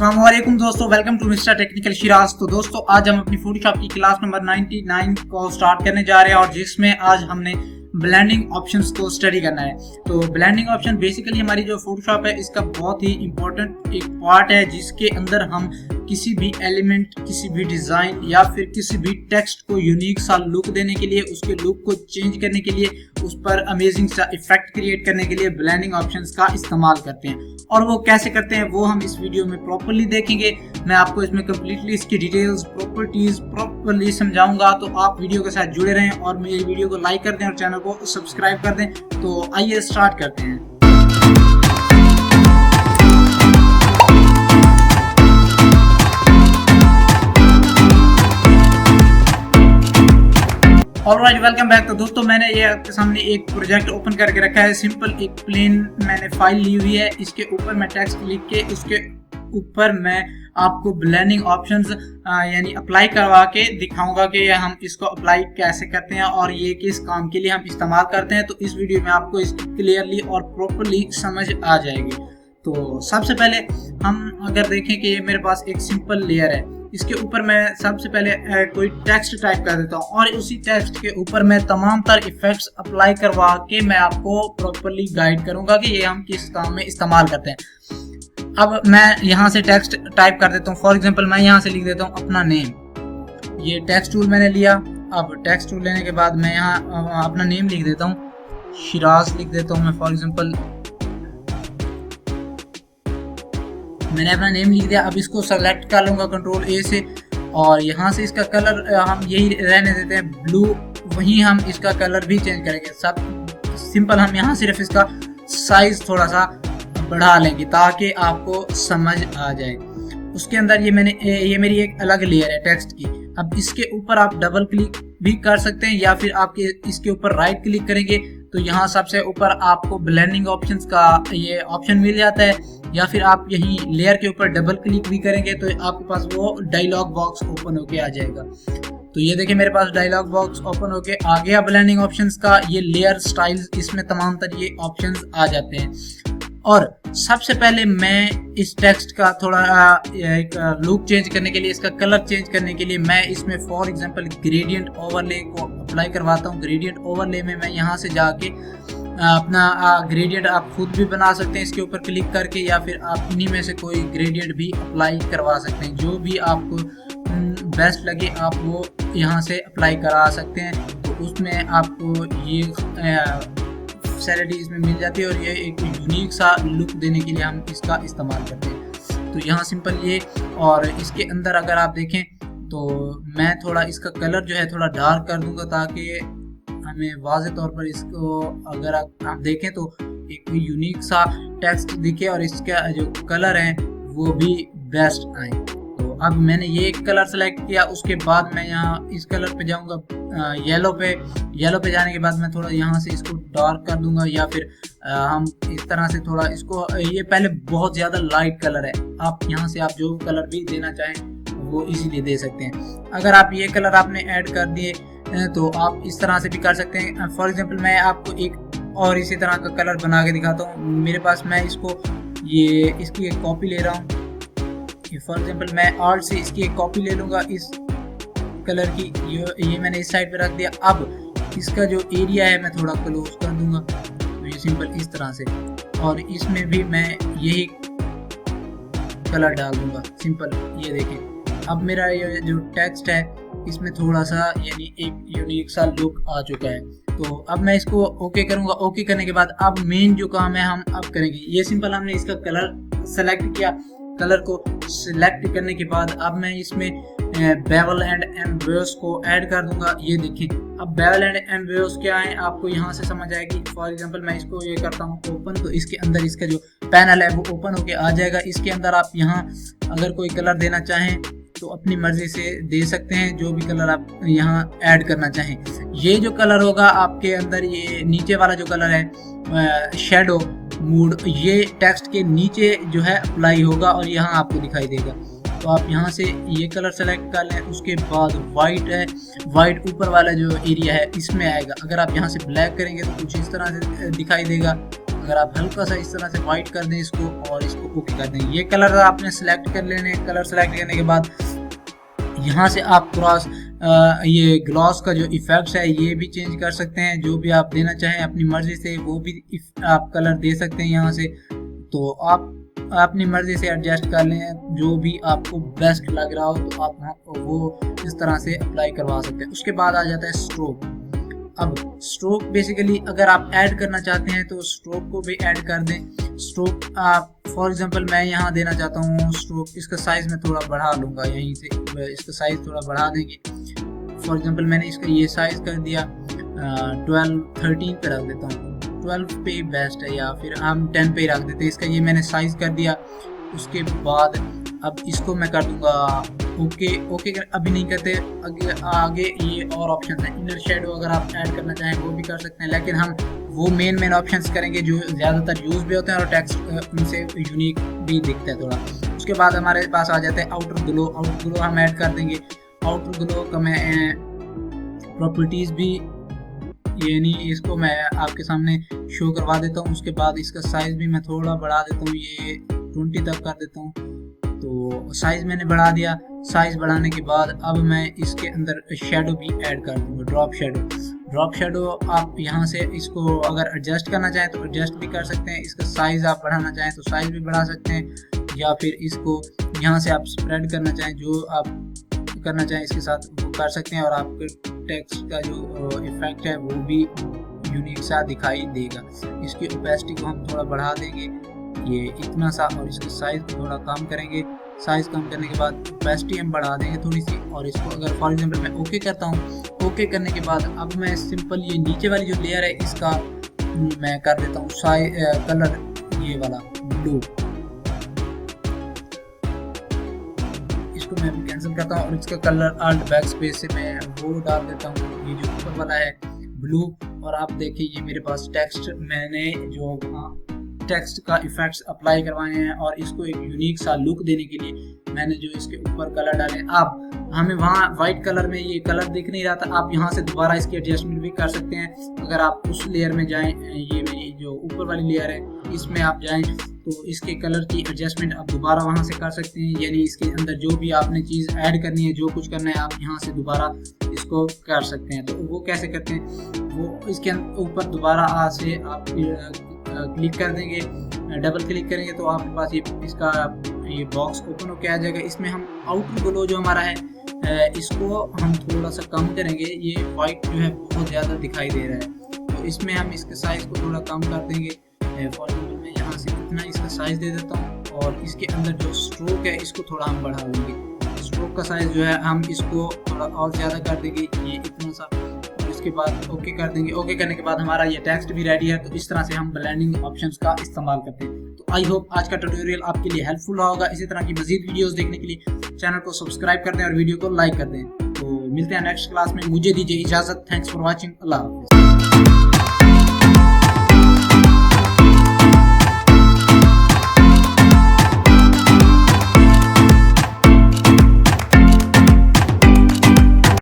अस्सलाम वालेकुम दोस्तों, welcome to mister technical Shiraz. तो दोस्तों आज हम अपनी फोटोशॉप की क्लास नंबर 99 को स्टार्ट करने जा रहे हैं और जिसमें आज हमने ब्लेंडिंग ऑप्शंस को स्टडी करना है। तो ब्लेंडिंग ऑप्शन बेसिकली हमारी जो फोटोशॉप है इसका बहुत ही इंपॉर्टेंट एक पार्ट है जिसके अंदर हम किसी भी एलिमेंट, किसी भी डिज़ाइन या फिर किसी भी टेक्स्ट को यूनिक सा लुक देने के लिए, उसके लुक को चेंज करने के लिए, उस पर अमेजिंग सा इफेक्ट क्रिएट करने के लिए ब्लेंडिंग ऑप्शंस का इस्तेमाल करते हैं। और वो कैसे करते हैं वो हम इस वीडियो में प्रॉपर्ली देखेंगे। मैं आपको इसमें कम्प्लीटली इसकी डिटेल्स, प्रॉपर्टीज प्रॉपर्ली समझाऊंगा। तो आप वीडियो के साथ जुड़े रहें और मेरी वीडियो को लाइक कर दें और चैनल को सब्सक्राइब कर दें। तो आइए स्टार्ट करते हैं। Alright, welcome back. तो दोस्तों मैंने ये आपके सामने एक प्रोजेक्ट ओपन करके रखा है। सिंपल एक प्लेन मैंने फाइल ली हुई है, इसके ऊपर मैं टेक्स्ट लिख के उसके ऊपर मैं आपको ब्लेंडिंग ऑप्शंस यानी अप्लाई करवा के दिखाऊंगा कि हम इसको अप्लाई कैसे करते हैं और ये किस काम के लिए हम इस्तेमाल करते हैं। तो इस वीडियो में आपको इसकी क्लियरली और प्रॉपर्ली समझ आ जाएगी। तो सबसे पहले हम अगर देखें कि ये मेरे पास एक सिंपल लेयर है, इसके ऊपर मैं सबसे पहले कोई टेक्स्ट टाइप कर देता हूँ और उसी टेक्स्ट के ऊपर मैं तमाम तर इफेक्ट्स अप्लाई करवा के मैं आपको प्रॉपर्ली गाइड करूँगा कि ये हम किस काम में इस्तेमाल करते हैं। अब मैं यहाँ से टेक्स्ट टाइप कर देता हूँ। फॉर एग्जांपल मैं यहाँ से लिख देता हूँ अपना नेम। ये टेक्स्ट टूल मैंने लिया। अब टेक्स्ट टूल लेने के बाद मैं यहाँ अपना नेम लिख देता हूँ, शिराज लिख देता हूँ मैं। फॉर एग्जांपल मैंने अपना नेम लिख दिया। अब इसको सेलेक्ट कर लूँगा कंट्रोल ए से और यहाँ से इसका कलर हम यही रहने देते हैं, ब्लू। वहीं हम इसका कलर भी चेंज करेंगे। सब सिंपल हम यहाँ सिर्फ इसका साइज थोड़ा सा बढ़ा लेंगे ताकि आपको समझ आ जाए। उसके अंदर ये मेरी एक अलग लेयर है टेक्स्ट की। अब इसके ऊपर आप डबल क्लिक भी कर सकते हैं या फिर आपके इसके ऊपर राइट क्लिक करेंगे तो यहाँ सबसे ऊपर आपको ब्लेंडिंग ऑप्शंस का ये ऑप्शन मिल जाता है। या फिर आप यहीं लेयर के ऊपर डबल क्लिक भी करेंगे तो आपके पास वो डायलॉग बॉक्स ओपन होके आ जाएगा। तो ये देखिए मेरे पास डायलॉग बॉक्स ओपन होके आ गया ब्लेंडिंग ऑप्शंस का। ये लेयर स्टाइल्स, इसमें तमाम तरह ये ऑप्शंस आ जाते हैं। और सबसे पहले मैं इस टेक्स्ट का थोड़ा एक लुक चेंज करने के लिए, इसका कलर चेंज करने के लिए मैं इसमें फॉर एग्जांपल ग्रेडियंट ओवरले को अप्लाई करवाता हूँ। ग्रेडियंट ओवरले में मैं यहाँ से जाके अपना ग्रेडियंट आप खुद भी बना सकते हैं इसके ऊपर क्लिक करके, या फिर आप इन्हीं में से कोई ग्रेडियंट भी अप्लाई करवा सकते हैं। जो भी आपको बेस्ट लगे आप वो यहाँ से अप्लाई करा सकते हैं। तो उसमें आपको ये फैसिलिटी इसमें मिल जाती है और ये एक यूनिक सा लुक देने के लिए हम इसका इस्तेमाल करते हैं। तो यहाँ सिंपल ये, और इसके अंदर अगर आप देखें तो मैं थोड़ा इसका कलर जो है थोड़ा डार्क कर दूंगा ताकि हमें वाज़े तौर पर इसको अगर आप देखें तो एक यूनिक सा टेक्स्ट दिखे और इसका जो कलर है वो भी बेस्ट आए। तो अब मैंने ये कलर सेलेक्ट किया। उसके बाद मैं यहाँ इस कलर पे जाऊँगा येलो पे जाने के बाद मैं थोड़ा यहाँ से इसको डार्क कर दूंगा, या फिर हम इस तरह से थोड़ा इसको, ये पहले बहुत ज़्यादा लाइट कलर है। आप यहाँ से आप जो कलर भी देना चाहें वो इजीली दे सकते हैं। अगर आप ये कलर आपने ऐड कर दिए तो आप इस तरह से भी कर सकते हैं। फॉर एग्जांपल मैं आपको एक और इसी तरह का कलर बना के दिखाता हूँ। मेरे पास मैं इसको इसकी एक कॉपी ले रहा हूँ। फॉर एग्जांपल मैं आर्ट से इसकी एक कॉपी ले लूँगा इस कलर की। ये मैंने इस साइड पे रख दिया। अब इसका जो एरिया है मैं थोड़ा क्लोज कर दूंगा। तो ये सिंपल इस तरह से, और इसमें भी मैं यही कलर डाल दूंगा सिंपल। ये देखें अब मेरा ये जो टेक्स्ट है इसमें थोड़ा सा यानी एक यूनिक सा लुक आ चुका है। तो अब मैं इसको ओके करूंगा। ओके करने के बाद अब मेन जो काम है हम अब करेंगे, ये सिंपल हमने इसका कलर सेलेक्ट किया। कलर को सिलेक्ट करने के बाद अब मैं इसमें बेवल एंड एम्बोस को ऐड कर दूंगा। ये देखिए अब बेवल एंड एम्बोस क्या है आपको यहाँ से समझ आएगी। फॉर एग्जांपल मैं इसको ये करता हूँ ओपन, तो इसके अंदर इसका जो पैनल है वो ओपन होके आ जाएगा। इसके अंदर आप यहाँ अगर कोई कलर देना चाहें तो अपनी मर्जी से दे सकते हैं, जो भी कलर आप यहाँ ऐड करना चाहें। ये जो कलर होगा आपके अंदर, ये नीचे वाला जो कलर है शैडो मूड, ये टेक्स्ट के नीचे जो है अप्लाई होगा और यहाँ आपको दिखाई देगा। तो आप यहाँ से ये कलर सेलेक्ट कर लें। उसके बाद वाइट है, वाइट ऊपर वाला जो एरिया है इसमें आएगा। अगर आप यहाँ से ब्लैक करेंगे तो कुछ इस तरह से दिखाई देगा। अगर आप हल्का सा इस तरह से वाइट कर दें इसको और इसको ओके कर दें। ये कलर आपने सेलेक्ट कर लेने, कलर सेलेक्ट करने के बाद यहाँ से आप क्रॉस ये ग्लॉस का जो इफेक्ट है ये भी चेंज कर सकते हैं, जो भी आप देना चाहें अपनी मर्जी से वो भी आप कलर दे सकते हैं यहाँ से। तो आप अपनी मर्जी से एडजस्ट कर लें, जो भी आपको बेस्ट लग रहा हो तो आप वो इस तरह से अप्लाई करवा सकते हैं। उसके बाद आ जाता है स्ट्रोक। अब स्ट्रोक बेसिकली अगर आप ऐड करना चाहते हैं तो स्ट्रोक को भी ऐड कर दें। स्ट्रोक आप फॉर एग्जांपल मैं यहाँ देना चाहता हूँ स्ट्रोक, इसका साइज़ मैं थोड़ा बढ़ा लूँगा, यहीं से इसका साइज़ थोड़ा बढ़ा देंगे। फॉर एग्जांपल मैंने इसका ये साइज़ कर दिया 12-13 पे रख देता हूँ, 12 पे बेस्ट है, या फिर हम 10 पे रख देते हैं। इसका ये मैंने साइज़ कर दिया। उसके बाद अब इसको मैं कर दूंगा ओके अभी नहीं करते, आगे ये और ऑप्शन है। इनर शेडो अगर आप ऐड करना चाहें वो भी कर सकते हैं, लेकिन हम वो मेन ऑप्शंस करेंगे जो ज़्यादातर यूज़ भी होते हैं और टेक्स्ट उनसे यूनिक भी दिखता है थोड़ा। उसके बाद हमारे पास आ जाता है आउटर ग्लो। आउटर ग्लो हम ऐड कर देंगे। आउटर ग्लो का मैं प्रॉपर्टीज़ भी यानी इसको मैं आपके सामने शो करवा देता हूँ। उसके बाद इसका साइज़ भी मैं थोड़ा बढ़ा देता हूँ, ये 20 तक कर देता हूँ। तो साइज़ मैंने बढ़ा दिया। साइज़ बढ़ाने के बाद अब मैं इसके अंदर शेडो भी ऐड कर दूँगा, ड्रॉप शेडो आप यहाँ से इसको अगर एडजस्ट करना चाहें तो एडजस्ट भी कर सकते हैं। इसका साइज़ आप बढ़ाना चाहें तो साइज़ भी बढ़ा सकते हैं, या फिर इसको यहाँ से आप स्प्रेड करना चाहें, जो आप करना चाहें इसके साथ वो कर सकते हैं। और आपके टेक्स्ट का जो इफेक्ट है वो भी यूनिक सा दिखाई देगा। इसकी ओपेसिटी को हम थोड़ा बढ़ा देंगे, ये इतना सा, और इसके साइज़ को थोड़ा कम करेंगे। साइज़ कम करने के बाद ओपेसिटी हम बढ़ा देंगे थोड़ी सी। और इसको अगर फॉर एग्जांपल मैं ओके करता हूँ, ओके करने के बाद अब मैं सिंपल ये नीचे वाली जो लेयर है इसका मैं कर देता हूँ कलर ये वाला ब्लू, इसको मैं भी कैंसिल करता हूँ और इसका कलर अल्ट बैक स्पेस से मैं वो डाल देता हूँ, ये जो ऊपर वाला है ब्लू। और आप देखिए ये मेरे पास टेक्स्ट, मैंने जो टेक्स्ट का इफेक्ट्स अप्लाई करवाए हैं और इसको एक यूनिक सा लुक देने के लिए मैंने जो इसके ऊपर कलर डाले। आप हमें वहाँ वाइट कलर में ये कलर दिख नहीं रहा था, आप यहाँ से दोबारा इसकी एडजस्टमेंट भी कर सकते हैं। अगर आप उस लेयर में जाएं, ये मेरी जो ऊपर वाली लेयर है इसमें आप जाएं तो इसके कलर की एडजस्टमेंट आप दोबारा वहाँ से कर सकते हैं। यानी इसके अंदर जो भी आपने चीज़ ऐड करनी है, जो कुछ करना है, आप यहाँ से दोबारा इसको कर सकते हैं। तो वो कैसे करते हैं, वो इसके ऊपर दोबारा से आप क्लिक कर देंगे, डबल क्लिक करेंगे तो आपके पास इसका ये बॉक्स ओपन होकर आ जाएगा। इसमें हम आउटर ग्लो जो हमारा है इसको हम थोड़ा सा कम करेंगे, ये वाइट जो है बहुत ज़्यादा दिखाई दे रहा है, तो इसमें हम इसके साइज़ को थोड़ा कम कर देंगे। फॉर एग्जाम्पल मैं यहाँ से इतना इसका साइज़ दे देता हूँ और इसके अंदर जो स्ट्रोक है इसको थोड़ा हम बढ़ा देंगे। स्ट्रोक का साइज़ जो है हम इसको थोड़ा और ज़्यादा कर देंगे, ये इतना सा। इसके बाद ओके कर देंगे। ओके करने के बाद हमारा ये टेक्स्ट भी रेडी है। तो इस तरह से हम ब्लेंडिंग ऑप्शंस का इस्तेमाल करते हैं। तो आई होप आज का ट्यूटोरियल आपके लिए हेल्पफुल होगा। इसी तरह की मजीद वीडियोस देखने के लिए चैनल को सब्सक्राइब कर दें और वीडियो को लाइक कर दें। तो मिलते हैं नेक्स्ट क्लास में, मुझे दीजिए इजाज़त। Thanks for watching. अल्लाह हाफ़िज़।